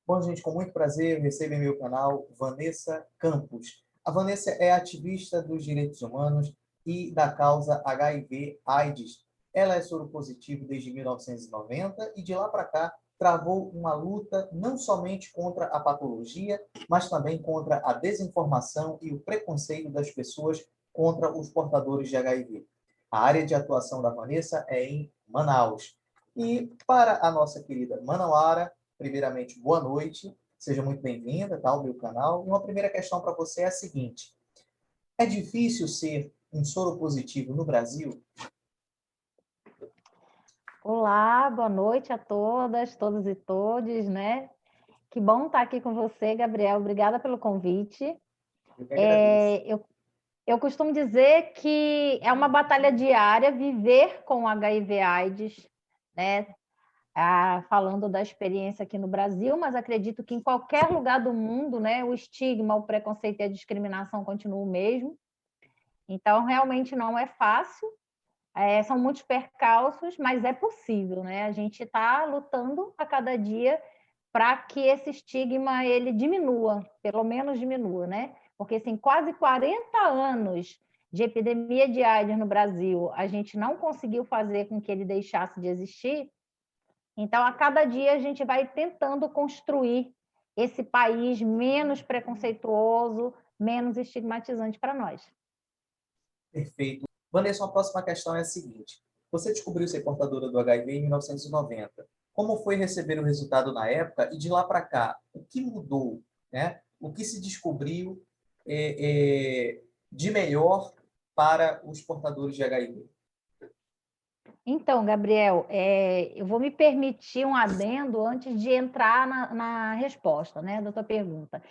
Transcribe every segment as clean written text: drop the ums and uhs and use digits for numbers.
Bom, gente, com muito prazer, eu recebo em meu canal Vanessa Campos. A Vanessa é ativista dos direitos humanos e da causa HIV/AIDS. Ela é soropositiva desde 1990 e de lá para cá travou uma luta não somente contra a patologia, mas também contra a desinformação e o preconceito das pessoas contra os portadores de HIV. A área de atuação da Vanessa é em Manaus. E para a nossa querida Manauara, primeiramente, boa noite, seja muito bem-vinda, tá, ao meu canal. E uma primeira questão para você é a seguinte: é difícil ser um soro positivo no Brasil? Olá, boa noite a todas, todos e todes, né? Que bom estar aqui com você, Gabriel. Obrigada pelo convite. Eu que agradeço. Eu costumo dizer que é uma batalha diária viver com HIV/AIDS, né? Falando da experiência aqui no Brasil, mas acredito que em qualquer lugar do mundo, né, o estigma, o preconceito e a discriminação continuam o mesmo. Então, realmente não é fácil. São muitos percalços, mas é possível, né? A gente está lutando a cada dia para que esse estigma ele diminua, pelo menos diminua, né? Porque assim, quase 40 anos de epidemia de AIDS no Brasil, a gente não conseguiu fazer com que ele deixasse de existir. Então, a cada dia a gente vai tentando construir esse país menos preconceituoso, menos estigmatizante para nós. Perfeito. Vanessa, uma próxima questão é a seguinte: você descobriu ser portadora do HIV em 1990. Como foi receber o resultado na época e de lá para cá? O que mudou, né? O que se descobriu de melhor para os portadores de HIV? Então, Gabriel, eu vou me permitir um adendo antes de entrar na resposta, né, da tua pergunta.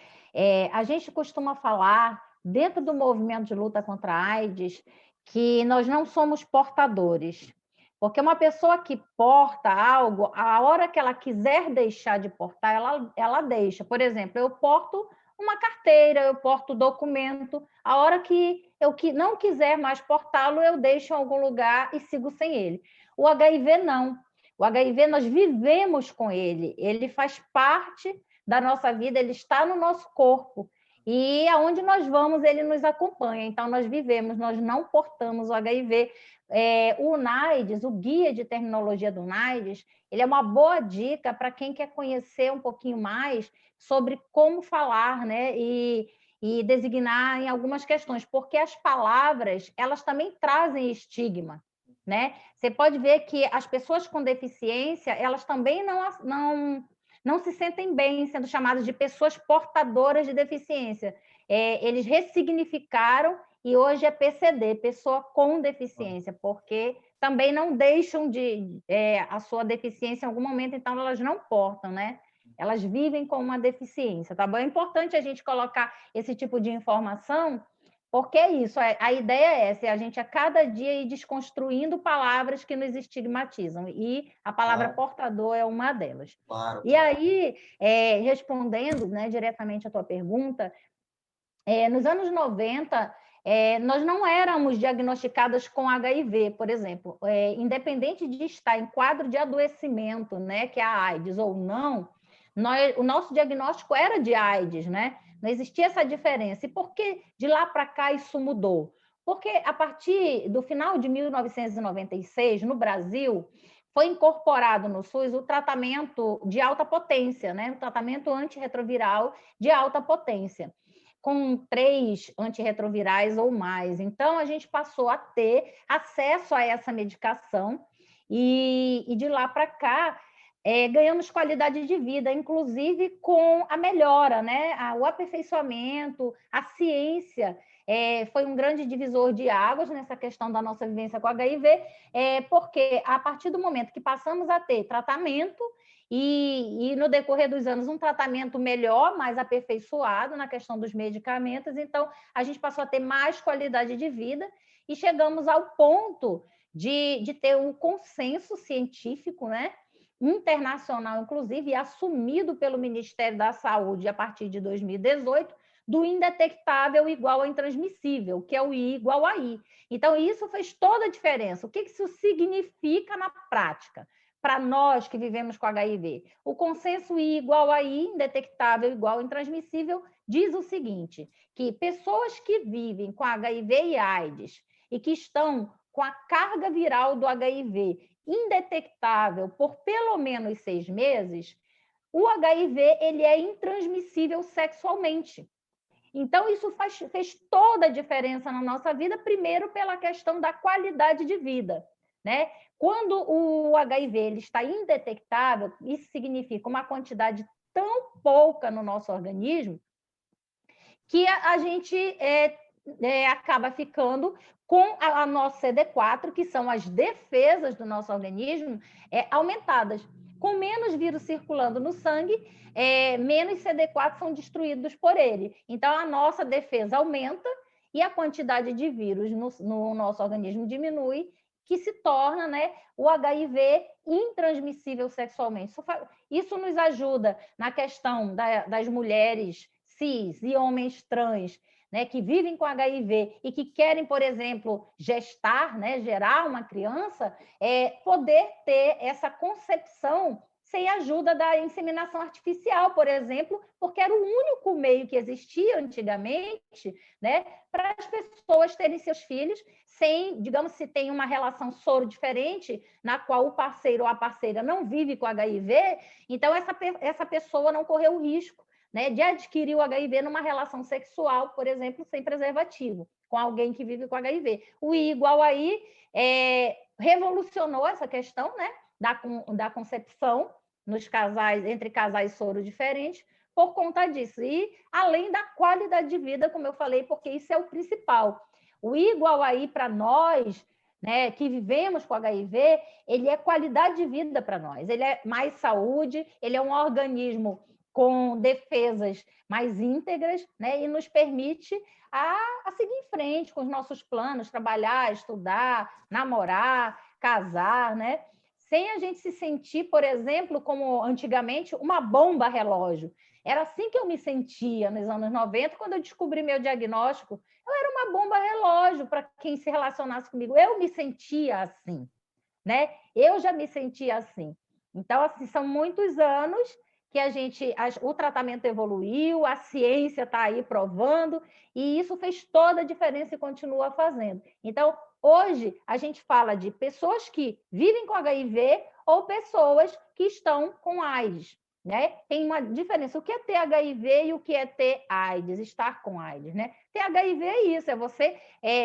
A gente costuma falar, dentro do movimento de luta contra a AIDS, que nós não somos portadores, porque uma pessoa que porta algo, a hora que ela quiser deixar de portar, ela deixa. Por exemplo, eu porto uma carteira, eu porto documento, a hora que eu não quiser mais portá-lo, eu deixo em algum lugar e sigo sem ele. O HIV não. O HIV nós vivemos com ele, ele faz parte da nossa vida, ele está no nosso corpo. E aonde nós vamos, ele nos acompanha. Então, nós vivemos, nós não portamos o HIV. O NAIDS, o guia de terminologia do NAIDS, ele é uma boa dica para quem quer conhecer um pouquinho mais sobre como falar, né? E designar em algumas questões, porque as palavras, elas também trazem estigma, né? Você pode ver que as pessoas com deficiência, elas também não se sentem bem sendo chamadas de pessoas portadoras de deficiência. Eles ressignificaram e hoje é PCD, pessoa com deficiência, porque também não deixam a sua deficiência em algum momento, então elas não portam, né? Elas vivem com uma deficiência, tá bom? É importante a gente colocar esse tipo de informação, porque é isso, a ideia é essa, é a gente a cada dia ir desconstruindo palavras que nos estigmatizam, e a palavra Claro, portador é uma delas. claro, E claro. aí, respondendo, né, diretamente à tua pergunta, nos anos 90, nós não éramos diagnosticadas com HIV, por exemplo. Independente de estar em quadro de adoecimento, né, que é a AIDS ou não, o nosso diagnóstico era de AIDS, né? Não existia essa diferença. E por que de lá para cá isso mudou? Porque a partir do final de 1996, no Brasil, foi incorporado no SUS o tratamento de alta potência, né? O tratamento antirretroviral de alta potência, com 3 antirretrovirais ou mais. Então, a gente passou a ter acesso a essa medicação e de lá para cá, ganhamos qualidade de vida, inclusive com a melhora, né? O aperfeiçoamento, a ciência. Foi um grande divisor de águas nessa questão da nossa vivência com HIV, porque a partir do momento que passamos a ter tratamento e no decorrer dos anos um tratamento melhor, mais aperfeiçoado na questão dos medicamentos, então a gente passou a ter mais qualidade de vida e chegamos ao ponto de ter um consenso científico, né, internacional, inclusive, e assumido pelo Ministério da Saúde a partir de 2018, do indetectável igual ao intransmissível, que é o I igual a I. Então, isso fez toda a diferença. O que isso significa na prática? para nós que vivemos com HIV? O consenso I igual a I, indetectável igual a intransmissível, diz o seguinte, que pessoas que vivem com HIV e AIDS e que estão com a carga viral do HIV indetectável por pelo menos 6 meses, o HIV ele é intransmissível sexualmente. Então, isso fez toda a diferença na nossa vida, primeiro pela questão da qualidade de vida, né? Quando o HIV ele está indetectável, isso significa uma quantidade tão pouca no nosso organismo que a gente acaba ficando com a nossa CD4, que são as defesas do nosso organismo, aumentadas. Com menos vírus circulando no sangue, menos CD4 são destruídos por ele. Então, a nossa defesa aumenta e a quantidade de vírus no nosso organismo diminui, que se torna, né, o HIV intransmissível sexualmente. Isso nos ajuda na questão das mulheres cis e homens trans, né, que vivem com HIV e que querem, por exemplo, gestar, né, gerar uma criança, poder ter essa concepção sem a ajuda da inseminação artificial, por exemplo, porque era o único meio que existia antigamente, né, para as pessoas terem seus filhos sem, digamos, se tem uma relação soro diferente, na qual o parceiro ou a parceira não vive com HIV, então essa pessoa não correu o risco, né, de adquirir o HIV numa relação sexual, por exemplo, sem preservativo, com alguém que vive com HIV. O I igual a I revolucionou essa questão, né, da concepção nos casais, entre casais soro diferentes, por conta disso. E além da qualidade de vida, como eu falei, porque isso é o principal. O I igual a I para nós, né, que vivemos com HIV, ele é qualidade de vida para nós. Ele é mais saúde, ele é um organismo com defesas mais íntegras, né, e nos permite a seguir em frente com os nossos planos, trabalhar, estudar, namorar, casar, né? Sem a gente se sentir, por exemplo, como antigamente, uma bomba relógio. Era assim que eu me sentia nos anos 90, quando eu descobri meu diagnóstico. Eu era uma bomba relógio para quem se relacionasse comigo. Eu me sentia assim, né? Eu já me sentia assim. Então, assim, são muitos anos que o tratamento evoluiu, a ciência está aí provando, e isso fez toda a diferença e continua fazendo. Então, hoje, a gente fala de pessoas que vivem com HIV ou pessoas que estão com AIDS, né? Tem uma diferença. O que é ter HIV e o que é ter AIDS, estar com AIDS, né? Ter HIV é isso, é você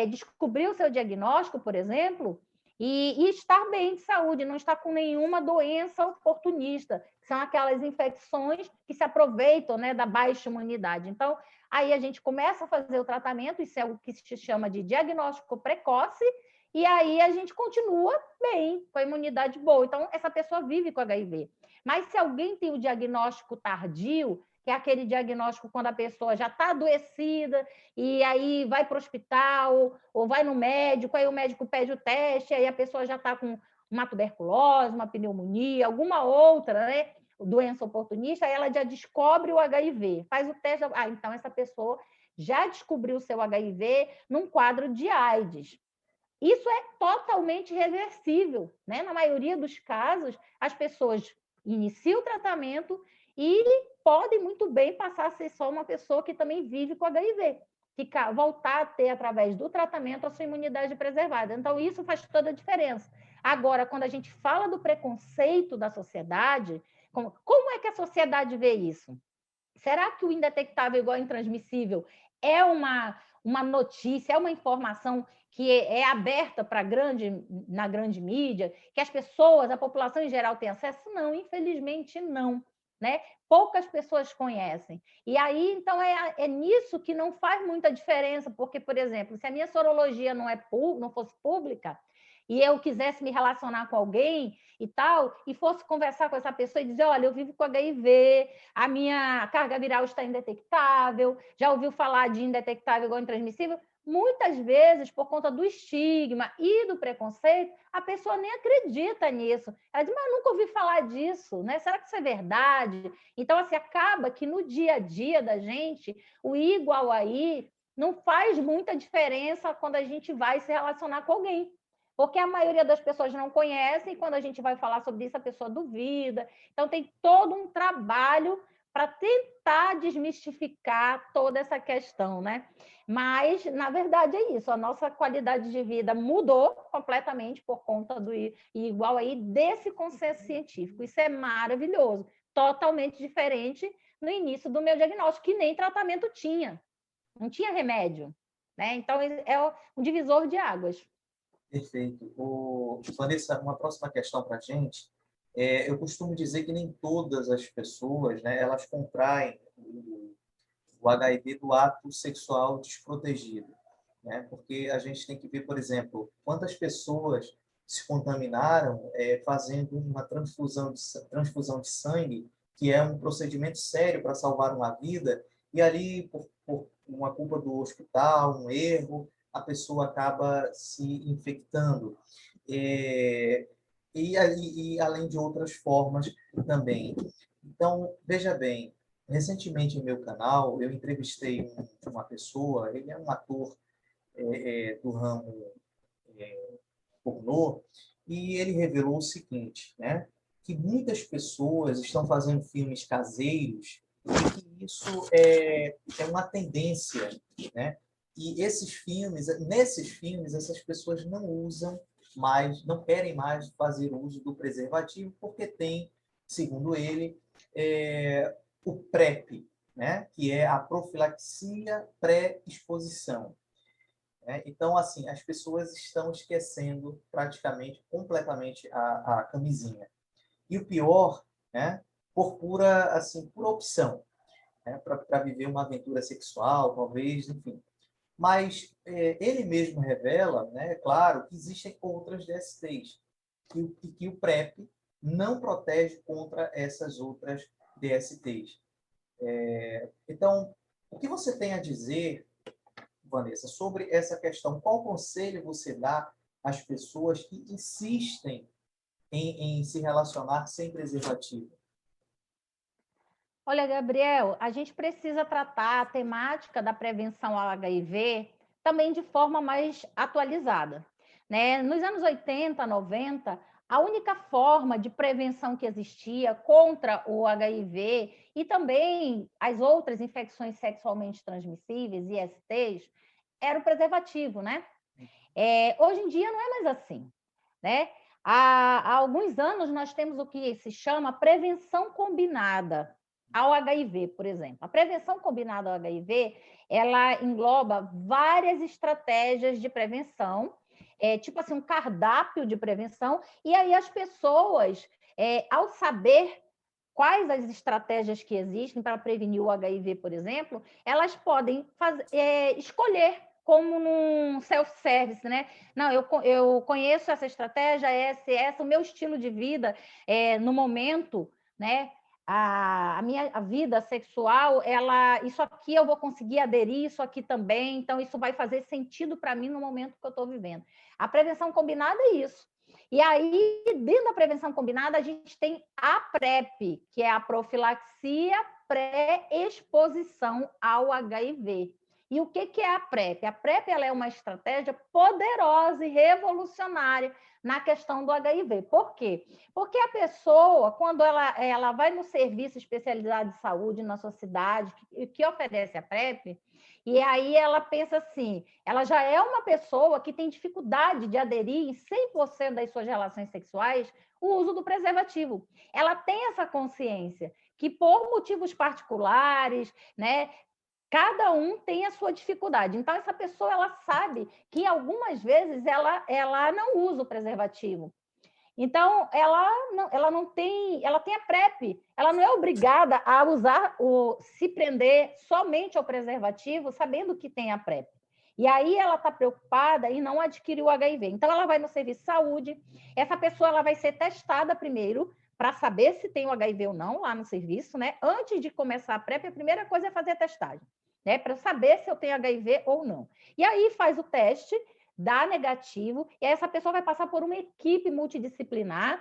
descobrir o seu diagnóstico, por exemplo, e estar bem de saúde, não estar com nenhuma doença oportunista, que são aquelas infecções que se aproveitam, né, da baixa imunidade. Então, aí a gente começa a fazer o tratamento, isso é o que se chama de diagnóstico precoce, e aí a gente continua bem, com a imunidade boa. Então, essa pessoa vive com HIV. Mas se alguém tem o diagnóstico tardio, que é aquele diagnóstico quando a pessoa já está adoecida e aí vai para o hospital ou vai no médico, aí o médico pede o teste, aí a pessoa já está com uma tuberculose, uma pneumonia, alguma outra, né, doença oportunista, aí ela já descobre o HIV, faz o teste, então essa pessoa já descobriu o seu HIV num quadro de AIDS. Isso é totalmente reversível, né? Na maioria dos casos, as pessoas iniciam o tratamento e podem muito bem passar a ser só uma pessoa que também vive com HIV, voltar a ter, através do tratamento, a sua imunidade preservada. Então, isso faz toda a diferença. Agora, quando a gente fala do preconceito da sociedade, como é que a sociedade vê isso? Será que o indetectável igual ao intransmissível é uma notícia, é uma informação que é aberta na grande mídia, que as pessoas, a população em geral tem acesso? Não, infelizmente não, né? Poucas pessoas conhecem. E aí, então, é nisso que não faz muita diferença, porque, por exemplo, se a minha sorologia não fosse pública, e eu quisesse me relacionar com alguém e tal, e fosse conversar com essa pessoa e dizer, olha, eu vivo com HIV, a minha carga viral está indetectável, já ouviu falar de indetectável igual intransmissível? Muitas vezes, por conta do estigma e do preconceito, a pessoa nem acredita nisso. Ela diz, mas nunca ouvi falar disso, né? Será que isso é verdade? Então, assim, acaba que no dia a dia da gente, o I igual a I não faz muita diferença quando a gente vai se relacionar com alguém. porque a maioria das pessoas não conhece, e quando a gente vai falar sobre isso, a pessoa duvida. Então, tem todo um trabalho para tentar desmistificar toda essa questão, né? Mas, na verdade, é isso. A nossa qualidade de vida mudou completamente por conta do igual aí desse consenso científico. Isso é maravilhoso. Totalmente diferente no início do meu diagnóstico, que nem tratamento tinha. Não tinha remédio, né? Então, é um divisor de águas. Perfeito. Vanessa, uma próxima questão para a gente. Eu costumo dizer que nem todas as pessoas, né, elas contraem o HIV do ato sexual desprotegido, né? Porque a gente tem que ver, por exemplo, quantas pessoas se contaminaram fazendo uma transfusão de sangue, que é um procedimento sério para salvar uma vida, e ali, por uma culpa do hospital, um erro, a pessoa acaba se infectando. E além de outras formas também. Então, veja bem, recentemente, em meu canal, eu entrevistei uma pessoa, ele é um ator do ramo pornô, e ele revelou o seguinte, né? Que muitas pessoas estão fazendo filmes caseiros e que isso é uma tendência, né? E nesses filmes, essas pessoas não usam mais, não querem mais fazer uso do preservativo porque tem, segundo ele, o PrEP, né? Que é a profilaxia pré-exposição. Né? Então, assim, as pessoas estão esquecendo praticamente, completamente a camisinha. E o pior, né? Por pura, assim, por opção, né? Para viver uma aventura sexual, talvez, enfim. Mas ele mesmo revela, né, claro, que existem outras DSTs, que o PrEP não protege contra essas outras DSTs. Então, o que você tem a dizer, Vanessa, sobre essa questão? Qual conselho você dá às pessoas que insistem em se relacionar sem preservativo? Olha, Gabriel, a gente precisa tratar a temática da prevenção ao HIV também de forma mais atualizada, né? Nos anos 80, 90, a única forma de prevenção que existia contra o HIV e também as outras infecções sexualmente transmissíveis, ISTs, era o preservativo, né? Hoje em dia não é mais assim, né? Há alguns anos nós temos o que se chama prevenção combinada ao HIV, por exemplo. A prevenção combinada ao HIV, ela engloba várias estratégias de prevenção, tipo assim, um cardápio de prevenção, e aí as pessoas, ao saber quais as estratégias que existem para prevenir o HIV, por exemplo, elas podem escolher como num self-service, né? Não, eu conheço essa estratégia, essa, o meu estilo de vida no momento, né? A vida sexual, isso aqui eu vou conseguir aderir, isso aqui também, então isso vai fazer sentido para mim no momento que eu estou vivendo. A prevenção combinada é isso. E aí, dentro da prevenção combinada, a gente tem a PrEP, que é a profilaxia pré-exposição ao HIV. E o que é a PrEP? A PrEP ela é uma estratégia poderosa e revolucionária na questão do HIV. Por quê? Porque a pessoa, quando ela vai no serviço especializado de saúde na sua cidade, que oferece a PrEP, e aí ela pensa assim, ela já é uma pessoa que tem dificuldade de aderir em 100% das suas relações sexuais o uso do preservativo. Ela tem essa consciência que por motivos particulares, né, cada um tem a sua dificuldade. Então, essa pessoa ela sabe que algumas vezes ela não usa o preservativo. Então, ela não tem, ela tem a PrEP, ela não é obrigada a usar se prender somente ao preservativo, sabendo que tem a PrEP. E aí ela está preocupada em não adquirir o HIV. Então, ela vai no serviço de saúde, essa pessoa ela vai ser testada primeiro para saber se tem o HIV ou não lá no serviço, né? Antes de começar a PrEP, a primeira coisa é fazer a testagem, né? Para saber se eu tenho HIV ou não. E aí faz o teste, dá negativo, e aí essa pessoa vai passar por uma equipe multidisciplinar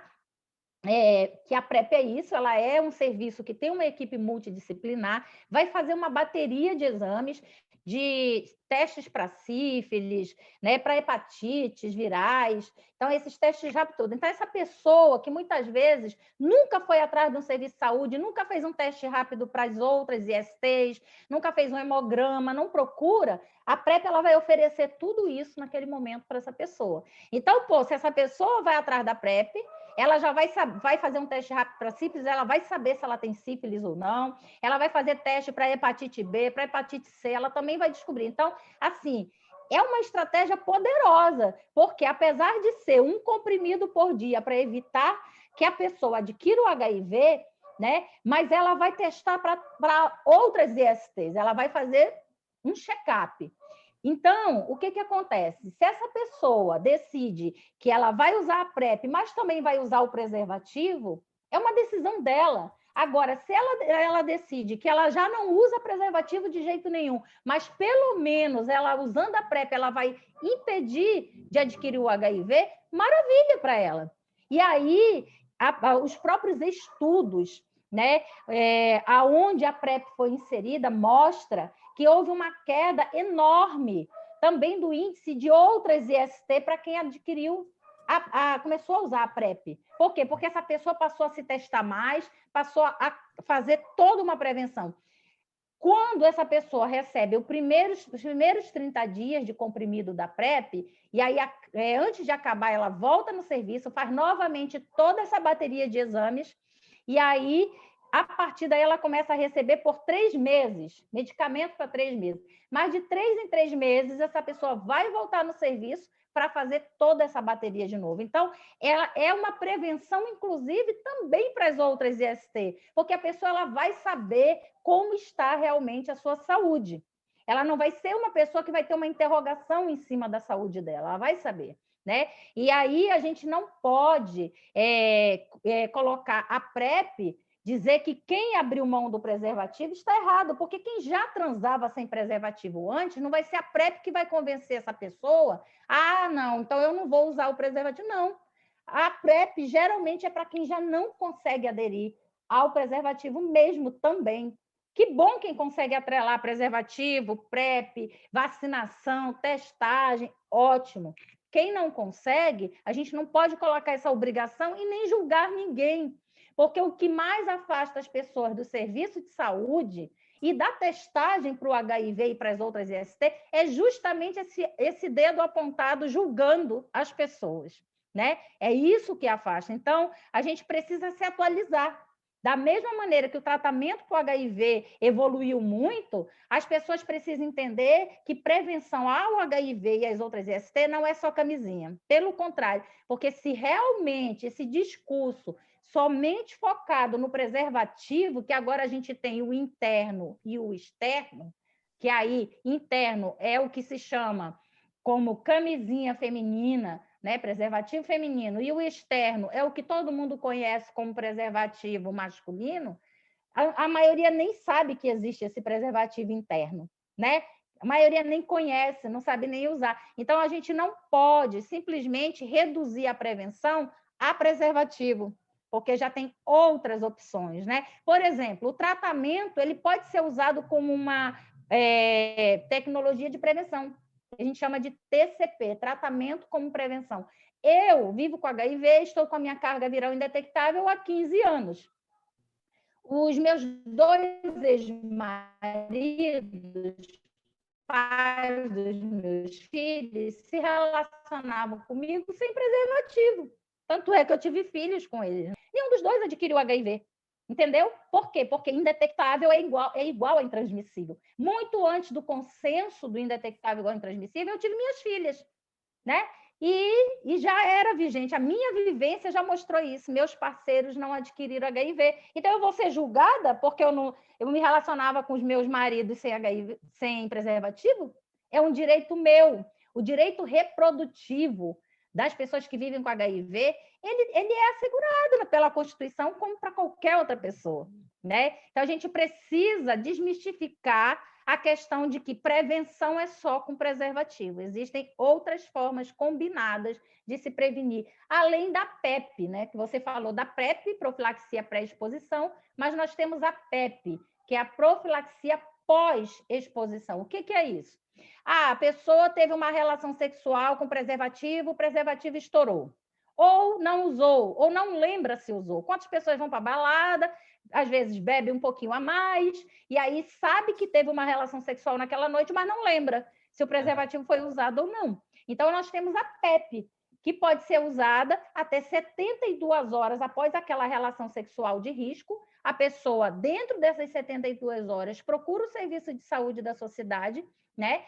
que a PrEP é isso, ela é um serviço que tem uma equipe multidisciplinar, vai fazer uma bateria de exames, de testes para sífilis, né, para hepatites virais, então esses testes rápidos. Então essa pessoa que muitas vezes nunca foi atrás de um serviço de saúde, nunca fez um teste rápido para as outras ISTs, nunca fez um hemograma, não procura, a PrEP ela vai oferecer tudo isso naquele momento para essa pessoa. Então, se essa pessoa vai atrás da PrEP, ela já vai fazer um teste rápido para sífilis, ela vai saber se ela tem sífilis ou não, ela vai fazer teste para hepatite B, para hepatite C, ela também vai descobrir. Então, assim, é uma estratégia poderosa, porque apesar de ser um comprimido por dia para evitar que a pessoa adquira o HIV, né, mas ela vai testar para outras ISTs, ela vai fazer um check-up. Então, o que acontece? Se essa pessoa decide que ela vai usar a PrEP, mas também vai usar o preservativo, é uma decisão dela. Agora, se ela decide que ela já não usa preservativo de jeito nenhum, mas pelo menos ela usando a PrEP, ela vai impedir de adquirir o HIV, maravilha para ela. E aí, os próprios estudos, né, aonde a PrEP foi inserida, mostra que houve uma queda enorme também do índice de outras IST para quem adquiriu, começou a usar a PrEP. Por quê? Porque essa pessoa passou a se testar mais, passou a fazer toda uma prevenção. Quando essa pessoa recebe os primeiros 30 dias de comprimido da PrEP, e aí, antes de acabar, ela volta no serviço, faz novamente toda essa bateria de exames, e aí, a partir daí, ela começa a receber por 3 meses, medicamento para 3 meses. Mas de 3 em 3 meses, essa pessoa vai voltar no serviço para fazer toda essa bateria de novo. Então, ela é uma prevenção, inclusive, também para as outras IST, porque a pessoa ela vai saber como está realmente a sua saúde. Ela não vai ser uma pessoa que vai ter uma interrogação em cima da saúde dela, ela vai saber. Né? E aí a gente não pode colocar a PrEP, dizer que quem abriu mão do preservativo está errado, porque quem já transava sem preservativo antes, não vai ser a PrEP que vai convencer essa pessoa, não, então eu não vou usar o preservativo, não. A PrEP geralmente é para quem já não consegue aderir ao preservativo mesmo também. Que bom quem consegue atrelar preservativo, PrEP, vacinação, testagem, ótimo. Quem não consegue, a gente não pode colocar essa obrigação e nem julgar ninguém, porque o que mais afasta as pessoas do serviço de saúde e da testagem para o HIV e para as outras IST é justamente esse dedo apontado julgando as pessoas, né? É isso que afasta. Então, a gente precisa se atualizar. Da mesma maneira que o tratamento para o HIV evoluiu muito, as pessoas precisam entender que prevenção ao HIV e às outras IST não é só camisinha. Pelo contrário, porque se realmente esse discurso somente focado no preservativo, que agora a gente tem o interno e o externo, que aí interno é o que se chama como camisinha feminina, né, preservativo feminino, e o externo é o que todo mundo conhece como preservativo masculino, a maioria nem sabe que existe esse preservativo interno, né? A maioria nem conhece, não sabe nem usar. Então, a gente não pode simplesmente reduzir a prevenção a preservativo, porque já tem outras opções, né? Por exemplo, o tratamento ele pode ser usado como uma tecnologia de prevenção. A gente chama de TCP, tratamento como prevenção. Eu vivo com HIV, estou com a minha carga viral indetectável há 15 anos. Os meus 2 ex-maridos, pais dos meus filhos, se relacionavam comigo sem preservativo. Tanto é que eu tive filhos com eles. Nenhum dos 2 adquiriu HIV. Entendeu? Por quê? Porque indetectável é igual a intransmissível. Muito antes do consenso do indetectável igual a intransmissível, eu tive minhas filhas, né? E já era vigente. A minha vivência já mostrou isso. Meus parceiros não adquiriram HIV. Então, eu vou ser julgada porque eu me relacionava com os meus maridos sem HIV, sem preservativo? É um direito meu. O direito reprodutivo das pessoas que vivem com HIV, ele é assegurado pela Constituição como para qualquer outra pessoa, né? Então, a gente precisa desmistificar a questão de que prevenção é só com preservativo. Existem outras formas combinadas de se prevenir, além da PEP, né? Que você falou da PrEP, profilaxia pré-exposição, mas nós temos a PEP, que é a profilaxia pós-exposição. O que é isso? A pessoa teve uma relação sexual com preservativo, o preservativo estourou. Ou não usou, ou não lembra se usou. Quantas pessoas vão para a balada, às vezes bebe um pouquinho a mais, e aí sabe que teve uma relação sexual naquela noite, mas não lembra se o preservativo foi usado ou não. Então, nós temos a PEP, que pode ser usada até 72 horas após aquela relação sexual de risco. A pessoa, dentro dessas 72 horas, procura o serviço de saúde da sociedade, né?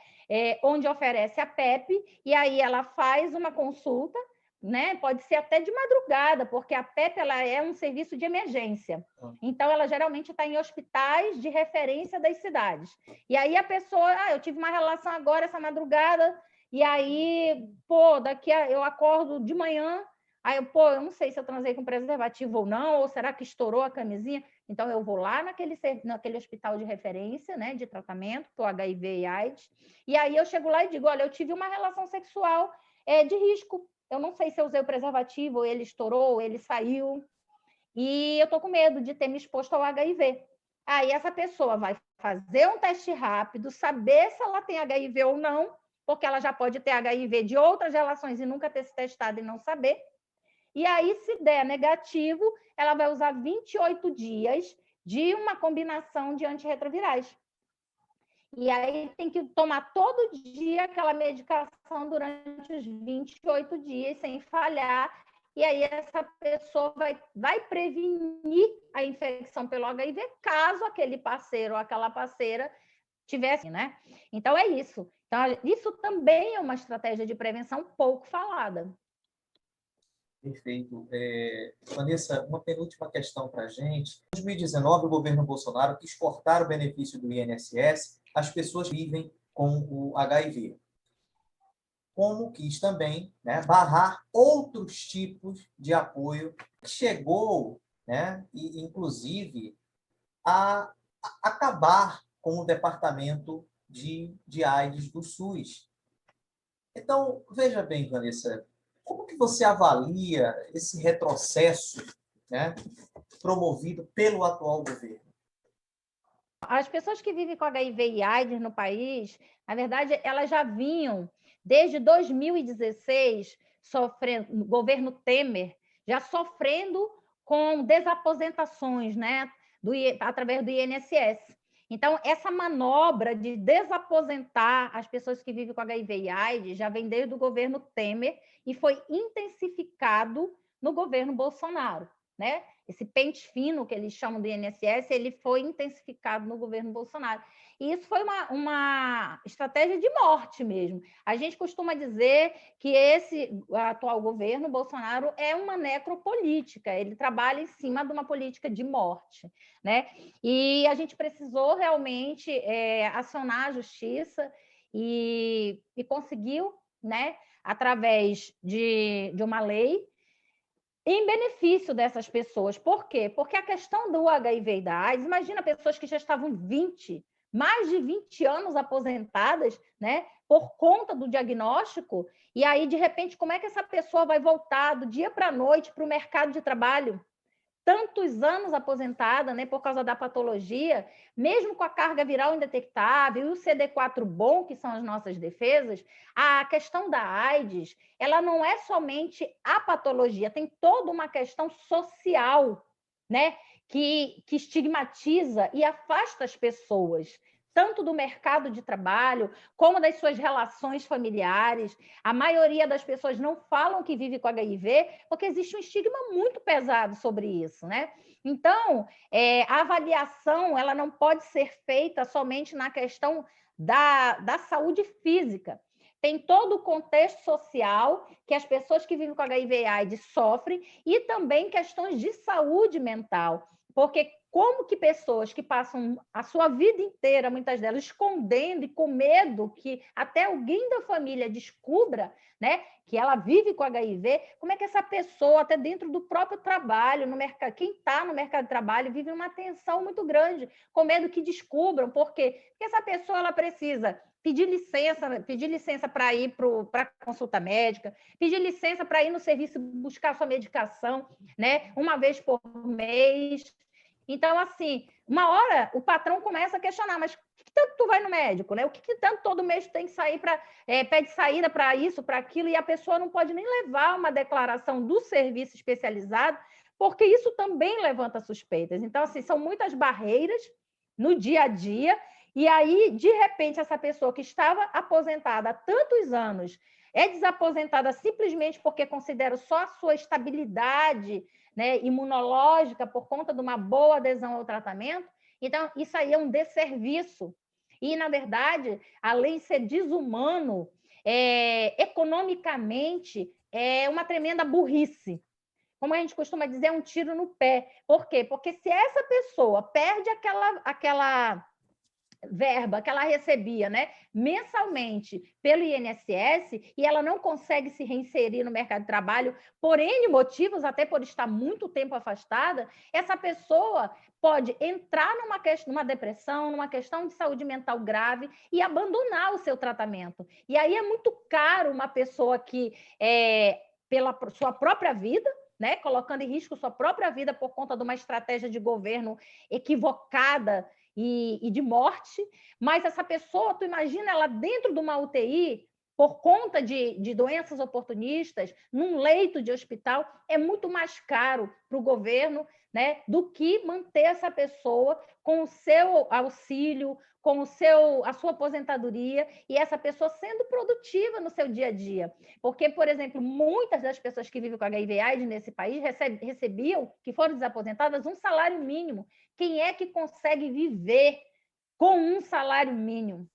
Onde oferece a PEP, e aí ela faz uma consulta, né? Pode ser até de madrugada, porque a PEP ela é um serviço de emergência. Então, ela geralmente está em hospitais de referência das cidades. E aí a pessoa, eu tive uma relação agora, essa madrugada, e aí, eu acordo de manhã, aí eu não sei se eu transei com preservativo ou não, ou será que estourou a camisinha? Então, eu vou lá naquele hospital de referência, né, de tratamento, para o HIV e AIDS, e aí eu chego lá e digo, olha, eu tive uma relação sexual de risco, eu não sei se eu usei o preservativo, ou ele estourou, ou ele saiu, e eu estou com medo de ter me exposto ao HIV. Aí essa pessoa vai fazer um teste rápido, saber se ela tem HIV ou não, porque ela já pode ter HIV de outras relações e nunca ter se testado e não saber. E aí, se der negativo, ela vai usar 28 dias de uma combinação de antirretrovirais. E aí tem que tomar todo dia aquela medicação durante os 28 dias, sem falhar. E aí essa pessoa vai prevenir a infecção pelo HIV, caso aquele parceiro ou aquela parceira tivesse, né? Então, é isso. Então, isso também é uma estratégia de prevenção pouco falada. Perfeito. Vanessa, uma penúltima questão para a gente. Em 2019, o governo Bolsonaro quis cortar o benefício do INSS às pessoas que vivem com o HIV. Como quis também, né, barrar outros tipos de apoio, que chegou, né, e, inclusive, a acabar com o departamento de AIDS do SUS. Então, veja bem, Vanessa, como que você avalia esse retrocesso, né, promovido pelo atual governo? As pessoas que vivem com HIV e AIDS no país, na verdade, elas já vinham, desde 2016, sofrendo, governo Temer, já sofrendo com desaposentações, né, através do INSS. Então, essa manobra de desaposentar as pessoas que vivem com HIV e AIDS já vem desde o governo Temer e foi intensificado no governo Bolsonaro, né? Esse pente fino que eles chamam do INSS, ele foi intensificado no governo Bolsonaro. E isso foi uma estratégia de morte mesmo. A gente costuma dizer que esse atual governo, Bolsonaro, é uma necropolítica, ele trabalha em cima de uma política de morte, né? E a gente precisou realmente acionar a justiça e conseguiu, né, através de uma lei, em benefício dessas pessoas. Por quê? Porque a questão do HIV e da AIDS, imagina pessoas que já estavam mais de 20 anos aposentadas, né, por conta do diagnóstico, e aí, de repente, como é que essa pessoa vai voltar do dia para a noite para o mercado de trabalho? Tantos anos aposentada, né, por causa da patologia, mesmo com a carga viral indetectável e o CD4 bom, que são as nossas defesas, a questão da AIDS, ela não é somente a patologia, tem toda uma questão social, né, que estigmatiza e afasta as pessoas, tanto do mercado de trabalho, como das suas relações familiares. A maioria das pessoas não falam que vive com HIV, porque existe um estigma muito pesado sobre isso, né? Então, a avaliação ela não pode ser feita somente na questão da saúde física. Tem todo o contexto social que as pessoas que vivem com HIV e AIDS sofrem e também questões de saúde mental, porque como que pessoas que passam a sua vida inteira, muitas delas, escondendo e com medo que até alguém da família descubra, né, que ela vive com HIV, como é que essa pessoa, até dentro do próprio trabalho, no mercado, quem está no mercado de trabalho, vive uma tensão muito grande, com medo que descubram. Por quê? Porque essa pessoa ela precisa pedir licença para ir para a consulta médica, pedir licença para ir no serviço buscar sua medicação, né, uma vez por mês. Então, assim, uma hora o patrão começa a questionar, mas o que tanto tu vai no médico, né? O que tanto todo mês tu tem que sair para pede saída para isso, para aquilo, e a pessoa não pode nem levar uma declaração do serviço especializado, porque isso também levanta suspeitas. Então, assim, são muitas barreiras no dia a dia, e aí, de repente, essa pessoa que estava aposentada há tantos anos é desaposentada simplesmente porque considera só a sua estabilidade, né, imunológica por conta de uma boa adesão ao tratamento. Então, isso aí é um desserviço. E, na verdade, além de ser desumano, economicamente, é uma tremenda burrice. Como a gente costuma dizer, é um tiro no pé. Por quê? Porque se essa pessoa perde aquela verba que ela recebia, né, mensalmente pelo INSS, e ela não consegue se reinserir no mercado de trabalho por N motivos, até por estar muito tempo afastada, essa pessoa pode entrar numa depressão, numa questão de saúde mental grave e abandonar o seu tratamento. E aí é muito caro uma pessoa que, pela sua própria vida, né, colocando em risco sua própria vida por conta de uma estratégia de governo equivocada e de morte, mas essa pessoa, tu imagina ela dentro de uma UTI, por conta de doenças oportunistas, num leito de hospital, é muito mais caro para o governo, né, do que manter essa pessoa com o seu auxílio, com a sua aposentadoria, e essa pessoa sendo produtiva no seu dia a dia. Porque, por exemplo, muitas das pessoas que vivem com HIV/AIDS nesse país recebiam, que foram desaposentadas, um salário mínimo. Quem é que consegue viver com um salário mínimo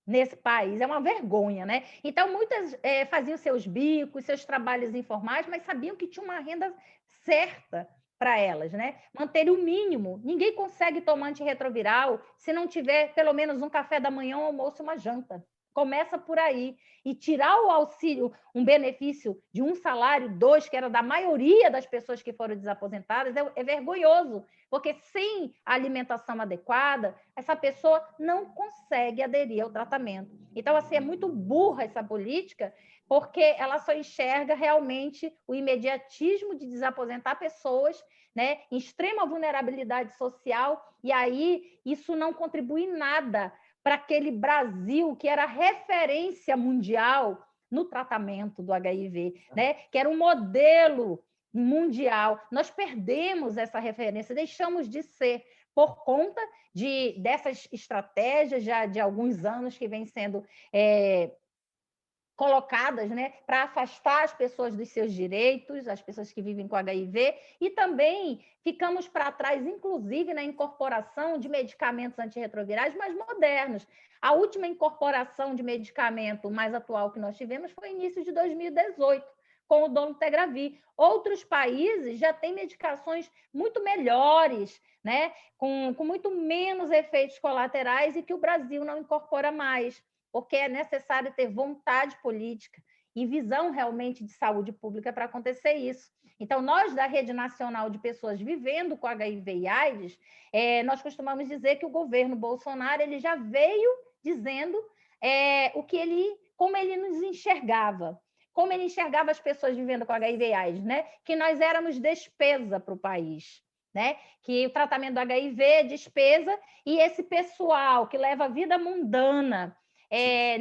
nesse país? É uma vergonha, né? Então, muitas faziam seus bicos, seus trabalhos informais, mas sabiam que tinha uma renda certa para elas, né? Manter o mínimo. Ninguém consegue tomar antirretroviral se não tiver pelo menos um café da manhã, um almoço, uma janta. Começa por aí. E tirar o auxílio, um benefício de um salário, dois, que era da maioria das pessoas que foram desaposentadas, é vergonhoso, porque sem alimentação adequada, essa pessoa não consegue aderir ao tratamento. Então, assim, é muito burra essa política, porque ela só enxerga realmente o imediatismo de desaposentar pessoas, né, em extrema vulnerabilidade social, e aí isso não contribui em nada para aquele Brasil que era referência mundial no tratamento do HIV, né? Que era um modelo mundial. Nós perdemos essa referência, deixamos de ser por conta dessas estratégias já de alguns anos que vêm sendo colocadas, né, para afastar as pessoas dos seus direitos, as pessoas que vivem com HIV, e também ficamos para trás, inclusive, na incorporação de medicamentos antirretrovirais mais modernos. A última incorporação de medicamento mais atual que nós tivemos foi início de 2018, com o dolutegravir. Outros países já têm medicações muito melhores, né, com muito menos efeitos colaterais, e que o Brasil não incorpora mais, porque é necessário ter vontade política e visão realmente de saúde pública para acontecer isso. Então, nós da Rede Nacional de Pessoas Vivendo com HIV e AIDS, nós costumamos dizer que o governo Bolsonaro ele já veio dizendo como ele nos enxergava, como ele enxergava as pessoas vivendo com HIV e AIDS, né? Que nós éramos despesa para o país, né? Que o tratamento do HIV é despesa, e esse pessoal que leva a vida mundana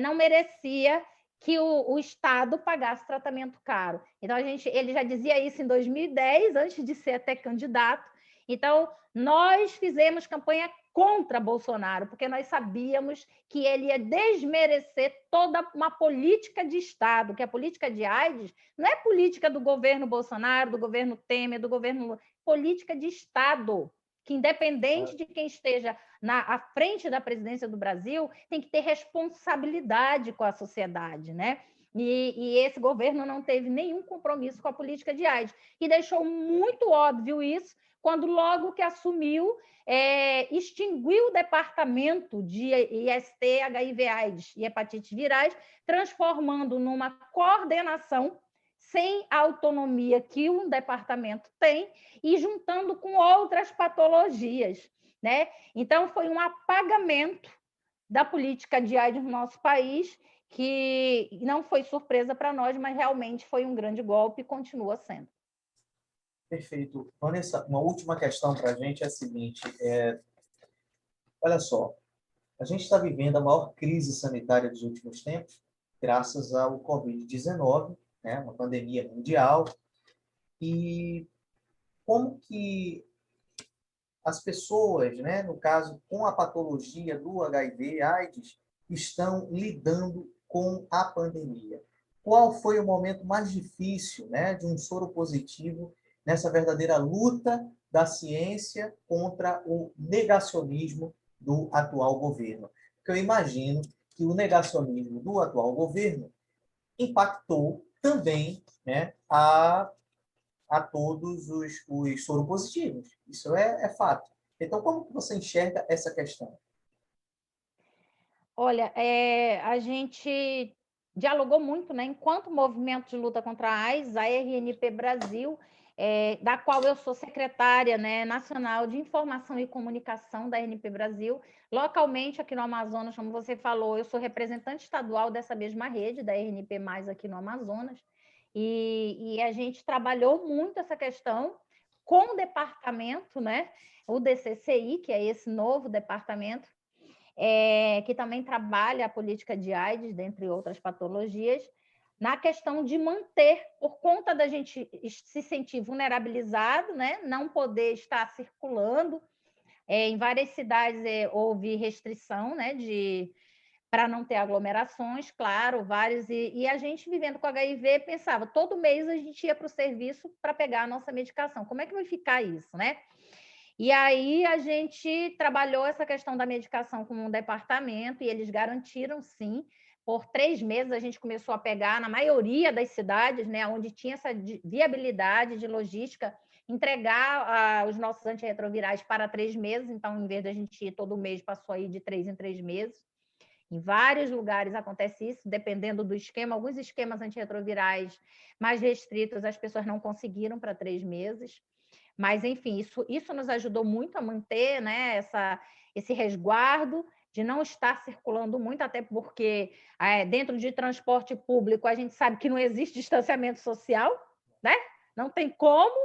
não merecia que o Estado pagasse tratamento caro. Então, ele já dizia isso em 2010, antes de ser até candidato. Então, nós fizemos campanha contra Bolsonaro, porque nós sabíamos que ele ia desmerecer toda uma política de Estado, que a política de AIDS não é política do governo Bolsonaro, do governo Temer, do governo... política de Estado, que independente de quem esteja à frente da presidência do Brasil, tem que ter responsabilidade com a sociedade, né? E esse governo não teve nenhum compromisso com a política de AIDS. E deixou muito óbvio isso quando, logo que assumiu, extinguiu o departamento de IST, HIV/AIDS e hepatites virais, transformando numa coordenação sem a autonomia que um departamento tem e juntando com outras patologias, né? Então, foi um apagamento da política de AIDS no nosso país, que não foi surpresa para nós, mas realmente foi um grande golpe e continua sendo. Perfeito. Vanessa, uma última questão para a gente é a seguinte: olha só, a gente está vivendo a maior crise sanitária dos últimos tempos, graças ao Covid-19, né, uma pandemia mundial, e como que as pessoas, né, no caso, com a patologia do HIV/AIDS, estão lidando com a pandemia? Qual foi o momento mais difícil, né, de um soro positivo nessa verdadeira luta da ciência contra o negacionismo do atual governo? Porque eu imagino que o negacionismo do atual governo impactou também, né, a todos os soropositivos. Isso é fato. Então, como que você enxerga essa questão? Olha, a gente dialogou muito, né? Enquanto movimento de luta contra a AIDS, a RNP Brasil, da qual eu sou secretária, né, nacional de Informação e Comunicação da RNP Brasil, localmente aqui no Amazonas, como você falou, eu sou representante estadual dessa mesma rede, da RNP+, aqui no Amazonas, e a gente trabalhou muito essa questão com o departamento, né, o DCCI, que é esse novo departamento, que também trabalha a política de AIDS, dentre outras patologias, na questão de manter, por conta da gente se sentir vulnerabilizado, né, não poder estar circulando. Em várias cidades houve restrição, né, para não ter aglomerações, claro, vários, e a gente vivendo com HIV pensava, todo mês a gente ia para o serviço para pegar a nossa medicação. Como é que vai ficar isso, né? E aí a gente trabalhou essa questão da medicação com um departamento e eles garantiram, sim. Por 3 meses a gente começou a pegar, na maioria das cidades, né, onde tinha essa viabilidade de logística, entregar os nossos antirretrovirais para 3 meses. Então, em vez de a gente ir todo mês, passou aí de 3 em 3 meses. Em vários lugares acontece isso, dependendo do esquema. Alguns esquemas antirretrovirais mais restritos, as pessoas não conseguiram para 3 meses. Mas, enfim, isso nos ajudou muito a manter, né, esse resguardo de não estar circulando muito, até porque dentro de transporte público a gente sabe que não existe distanciamento social, né? Não tem como.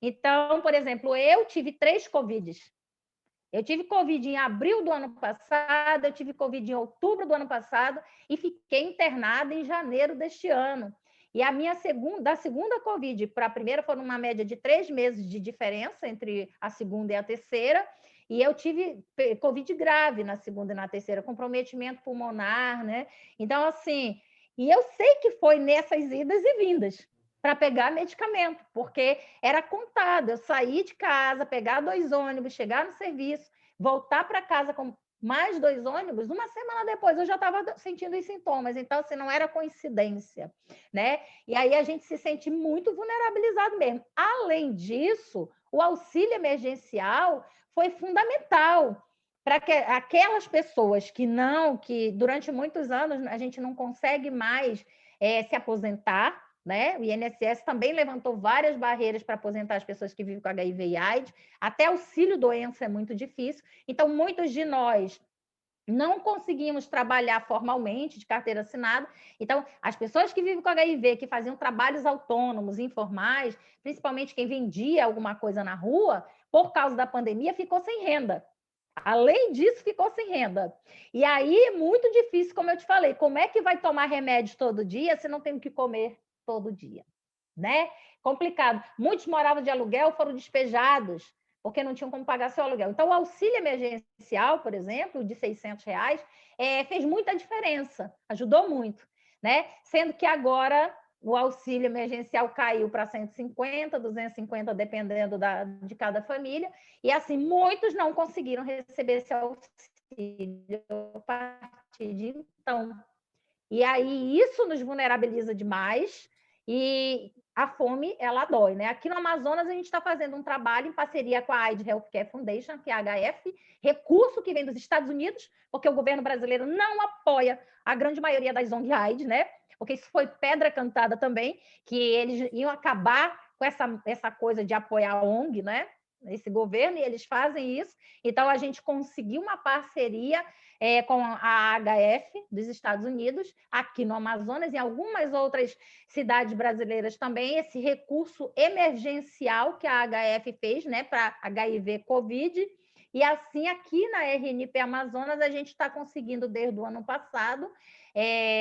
Então, por exemplo, eu tive 3 Covids. Eu tive Covid em abril do ano passado, eu tive Covid em outubro do ano passado e fiquei internada em janeiro deste ano. E a minha segunda Covid para a primeira foram uma média de 3 meses de diferença entre a segunda e a terceira, e eu tive Covid grave na segunda e na terceira, comprometimento pulmonar, né? Então, assim, e eu sei que foi nessas idas e vindas para pegar medicamento, porque era contado. Eu sair de casa, pegar 2 ônibus, chegar no serviço, voltar para casa com mais 2 ônibus, uma semana depois eu já estava sentindo os sintomas. Então, assim, não era coincidência, né? E aí a gente se sente muito vulnerabilizado mesmo. Além disso, o auxílio emergencial foi fundamental para que aquelas pessoas que durante muitos anos a gente não consegue mais se aposentar, né? O INSS também levantou várias barreiras para aposentar as pessoas que vivem com HIV e AIDS, até auxílio-doença é muito difícil. Então, muitos de nós não conseguimos trabalhar formalmente, de carteira assinada. Então, as pessoas que vivem com HIV, que faziam trabalhos autônomos, informais, principalmente quem vendia alguma coisa na rua, por causa da pandemia, ficou sem renda. Além disso, ficou sem renda. E aí é muito difícil, como eu te falei, como é que vai tomar remédio todo dia se não tem o que comer todo dia, né? Complicado. Muitos moravam de aluguel, foram despejados, porque não tinham como pagar seu aluguel. Então, o auxílio emergencial, por exemplo, de R$ 600, fez muita diferença, ajudou muito, né? Sendo que agora o auxílio emergencial caiu para 150, 250, dependendo de cada família, e assim, muitos não conseguiram receber esse auxílio a partir de então. E aí isso nos vulnerabiliza demais e a fome, ela dói, né? Aqui no Amazonas, a gente está fazendo um trabalho em parceria com a AIDS Healthcare Foundation, que é a HF, recurso que vem dos Estados Unidos, porque o governo brasileiro não apoia a grande maioria das ONG AIDS, né? Porque isso foi pedra cantada também, que eles iam acabar com essa coisa de apoiar a ONG, né? Esse governo, e eles fazem isso. Então, a gente conseguiu uma parceria com a HF dos Estados Unidos, aqui no Amazonas e em algumas outras cidades brasileiras também, esse recurso emergencial que a HF fez, né, para HIV-Covid. E assim, aqui na RNP Amazonas, a gente está conseguindo, desde o ano passado,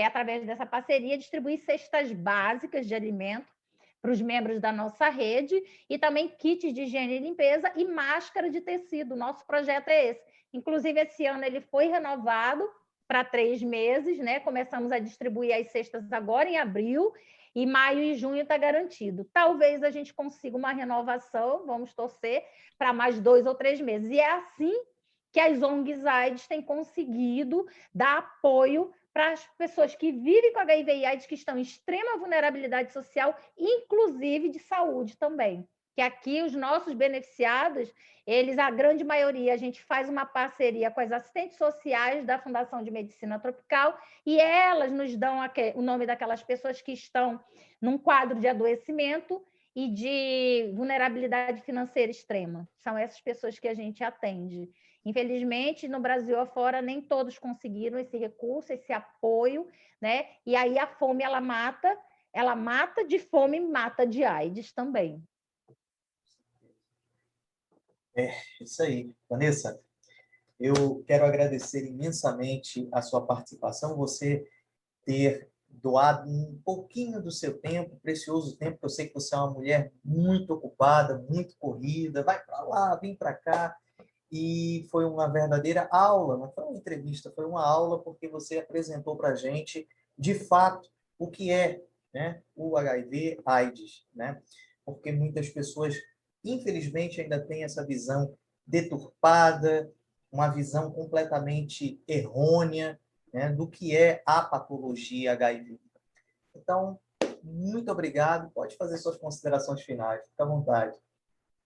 através dessa parceria, distribuir cestas básicas de alimento para os membros da nossa rede e também kits de higiene e limpeza e máscara de tecido. Nosso projeto é esse. Inclusive, esse ano ele foi renovado para 3 meses, né? Começamos a distribuir as cestas agora em abril, e maio e junho está garantido. Talvez a gente consiga uma renovação, vamos torcer, para mais 2 ou 3 meses. E é assim que as ONGs AIDS têm conseguido dar apoio para as pessoas que vivem com HIV e AIDS, que estão em extrema vulnerabilidade social, inclusive de saúde também. Que aqui os nossos beneficiados, eles, a grande maioria, a gente faz uma parceria com as assistentes sociais da Fundação de Medicina Tropical e elas nos dão o nome daquelas pessoas que estão num quadro de adoecimento e de vulnerabilidade financeira extrema. São essas pessoas que a gente atende. Infelizmente, no Brasil afora, nem todos conseguiram esse recurso, esse apoio, né? E aí a fome, ela mata de fome, mata de AIDS também. Isso aí. Vanessa, eu quero agradecer imensamente a sua participação, você ter doado um pouquinho do seu tempo, precioso tempo, que eu sei que você é uma mulher muito ocupada, muito corrida, vai para lá, vem para cá, e foi uma verdadeira aula, não foi uma entrevista, foi uma aula, porque você apresentou para a gente, de fato, o que é, né, o HIV/AIDS, né? Porque muitas pessoas, infelizmente, ainda têm essa visão deturpada, uma visão completamente errônea, né, do que é a patologia HIV. Então, muito obrigado. Pode fazer suas considerações finais. Fique à vontade.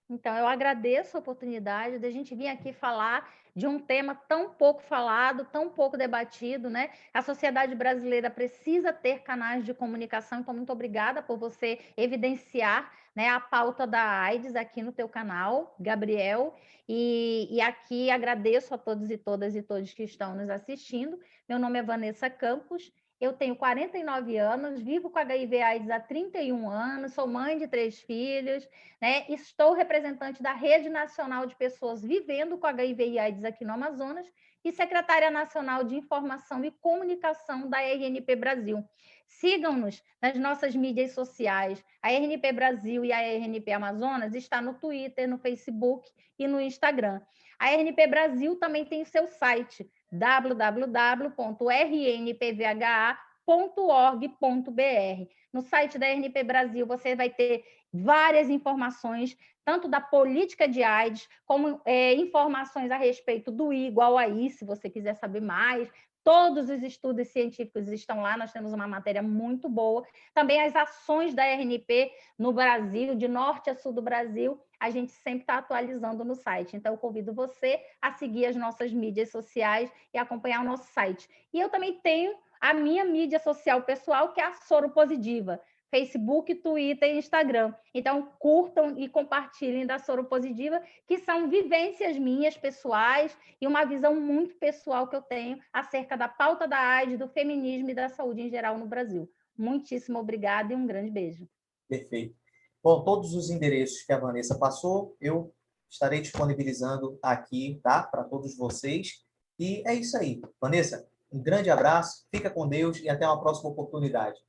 Então, eu agradeço a oportunidade de a gente vir aqui falar de um tema tão pouco falado, tão pouco debatido, né? A sociedade brasileira precisa ter canais de comunicação, então muito obrigada por você evidenciar, né, a pauta da AIDS aqui no teu canal, Gabriel, e aqui agradeço a todos e todas e todos que estão nos assistindo. Meu nome é Vanessa Campos, eu tenho 49 anos, vivo com HIV/AIDS há 31 anos, sou mãe de 3 filhos, né? Estou representante da Rede Nacional de Pessoas Vivendo com HIV e AIDS aqui no Amazonas e secretária nacional de Informação e Comunicação da RNP Brasil. Sigam-nos nas nossas mídias sociais. A RNP Brasil e a RNP Amazonas está no Twitter, no Facebook e no Instagram. A RNP Brasil também tem o seu site, www.rnpvha.org.br. No site da RNP Brasil você vai ter várias informações, tanto da política de AIDS, como informações a respeito do I igual a I, se você quiser saber mais. Todos os estudos científicos estão lá, nós temos uma matéria muito boa. Também as ações da RNP no Brasil, de norte a sul do Brasil, a gente sempre está atualizando no site. Então, eu convido você a seguir as nossas mídias sociais e acompanhar o nosso site. E eu também tenho a minha mídia social pessoal, que é a Soro Positiva. Facebook, Twitter e Instagram. Então, curtam e compartilhem da Soro Positiva, que são vivências minhas pessoais e uma visão muito pessoal que eu tenho acerca da pauta da AIDS, do feminismo e da saúde em geral no Brasil. Muitíssimo obrigada e um grande beijo. Perfeito. Bom, todos os endereços que a Vanessa passou, eu estarei disponibilizando aqui, tá? Para todos vocês. E é isso aí. Vanessa, um grande abraço, fica com Deus e até uma próxima oportunidade.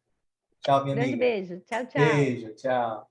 Tchau, minha Grande amiga. beijo. Tchau, tchau. Beijo, tchau.